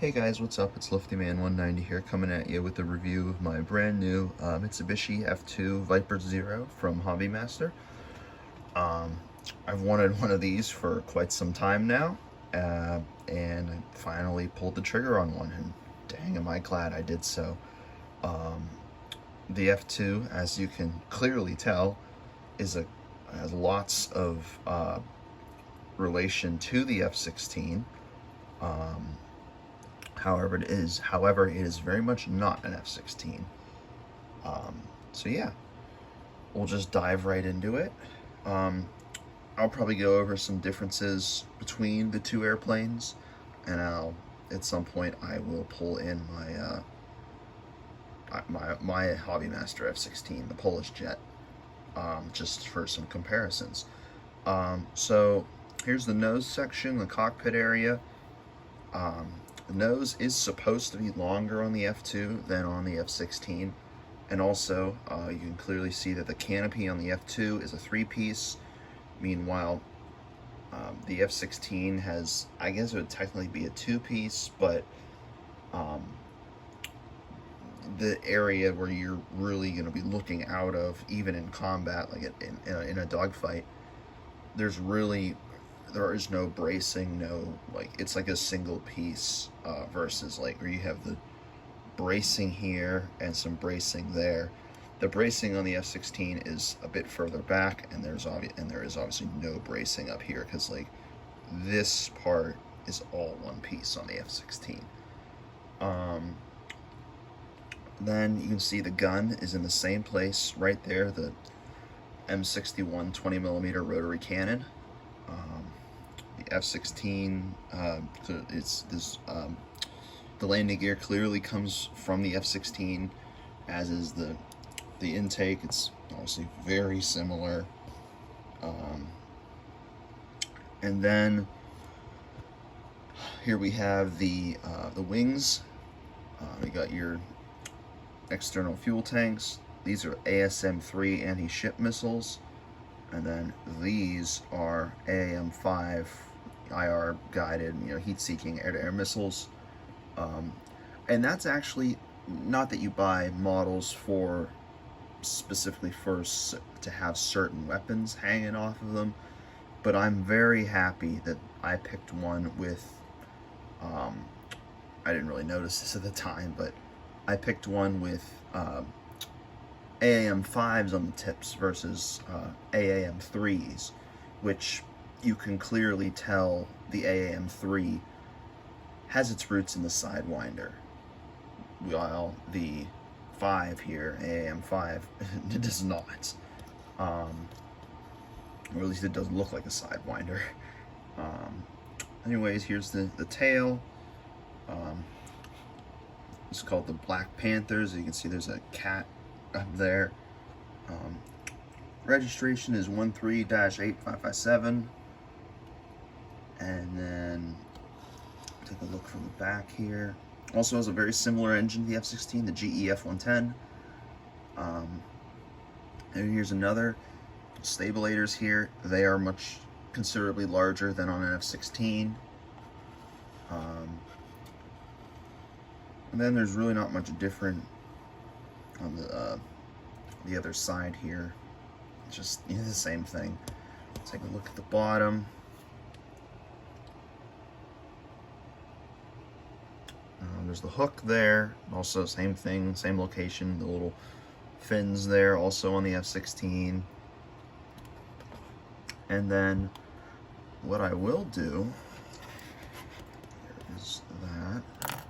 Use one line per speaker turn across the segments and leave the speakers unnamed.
Hey guys, what's up? It's LiftyMan190 here, coming at you with a review of my brand new Mitsubishi F-2 Viper Zero from Hobbymaster. I've wanted one of these for quite some time now, and I finally pulled the trigger on one, and dang am I glad I did so. The F-2, as you can clearly tell, has lots of relation to the F-16. However, it is very much not an F-16. So yeah, we'll just dive right into it. I'll probably go over some differences between the two airplanes, and at some point I will pull in my Hobbymaster F-16, the Polish jet, just for some comparisons. So here's the nose section, the cockpit area. The nose is supposed to be longer on the F2 than on the F16, and also you can clearly see that the canopy on the F2 is a three-piece. Meanwhile, the F16 has, I guess it would technically be a two-piece, but the area where you're really going to be looking out of, even in combat, like in a dogfight, there is no bracing, it's like a single piece, versus like where you have the bracing here and some bracing there. The bracing on the F-16 is a bit further back, and there is obviously no bracing up here, because like this part is all one piece on the F-16. Then you can see the gun is in the same place right there, the M61 20mm rotary cannon. The F-16, the landing gear clearly comes from the F-16, as is the intake. It's obviously very similar. And then here we have the wings. You got your external fuel tanks. These are ASM-3 anti-ship missiles. And then these are AAM-5 IR guided, heat-seeking air-to-air missiles. And that's actually not that you buy models specifically to have certain weapons hanging off of them, but I'm very happy that I picked one with, I didn't really notice this at the time, but I picked one with AAM-5s on the tips versus AAM-3s, which you can clearly tell the AAM-3 has its roots in the Sidewinder, while the 5 here, AAM-5, it does not. Or at least it doesn't look like a Sidewinder. Anyways, here's the tail. It's called the Black Panthers. You can see there's a cat up there. Registration is 13-8557. And then take a look from the back here. Also has a very similar engine to the F-16, the GE F-110. And here's another. Stabilators here. They are considerably larger than on an F-16. And then there's really not much different on the other side here. It's just the same thing. Take a look at the bottom. There's the hook there. Also same thing, same location. The little fins there, also on the F-16. And then what I will do is that.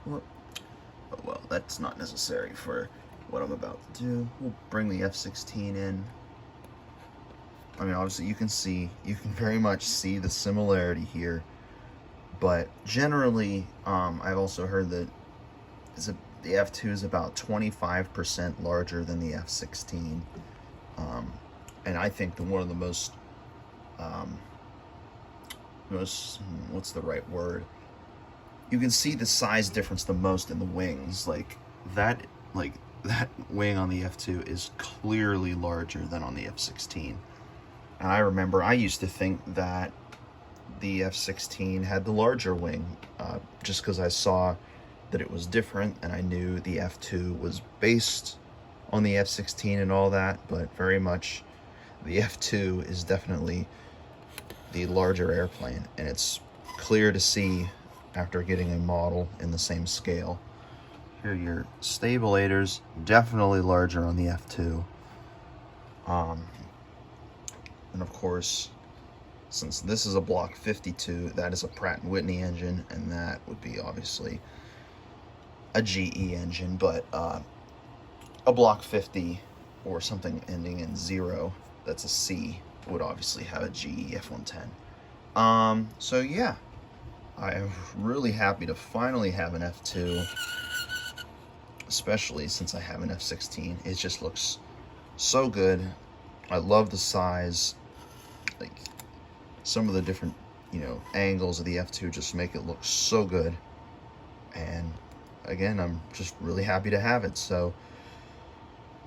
Well, that's not necessary for what I'm about to do. We'll bring the F-16 in. I mean, obviously you can very much see the similarity here, but generally, I've also heard that the F-2 is about 25% larger than the F-16, and I think one of the most, what's the right word? You can see the size difference the most in the wings. That wing on the F-2 is clearly larger than on the F-16. And I remember I used to think that the F-16 had the larger wing, just because I saw that it was different, and I knew the F-2 was based on the F-16 and all that, but very much the F-2 is definitely the larger airplane, and it's clear to see after getting a model in the same scale. Here, your stabilators definitely larger on the F-2, and of course, since this is a Block 52, that is a Pratt & Whitney engine, and that would be obviously a GE engine, but a Block 50 or something ending in 0 that's a C would obviously have a GE F-110. So yeah, I am really happy to finally have an F-2, especially since I have an F-16. It just looks so good. I love the size. Like, some of the different, angles of the F-2 just make it look so good. And again, I'm just really happy to have it. So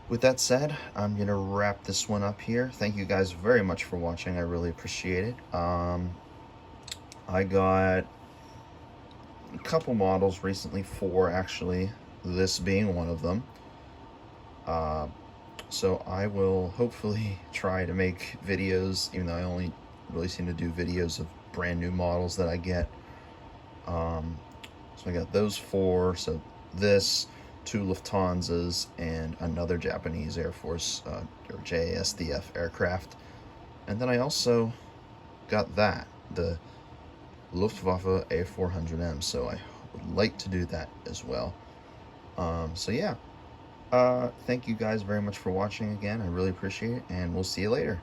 with that said, I'm gonna wrap this one up here. Thank you guys very much for watching. I really appreciate it. I got a couple models recently, 4 actually, this being one of them. So I will hopefully try to make videos, even though I only really seem to do videos of brand new models that I get. So I got those 4, so this, 2 Lufthansas, and another Japanese Air Force, or JASDF aircraft. And then I also got the Luftwaffe A400M, so I would like to do that as well. So yeah, thank you guys very much for watching again. I really appreciate it, and we'll see you later.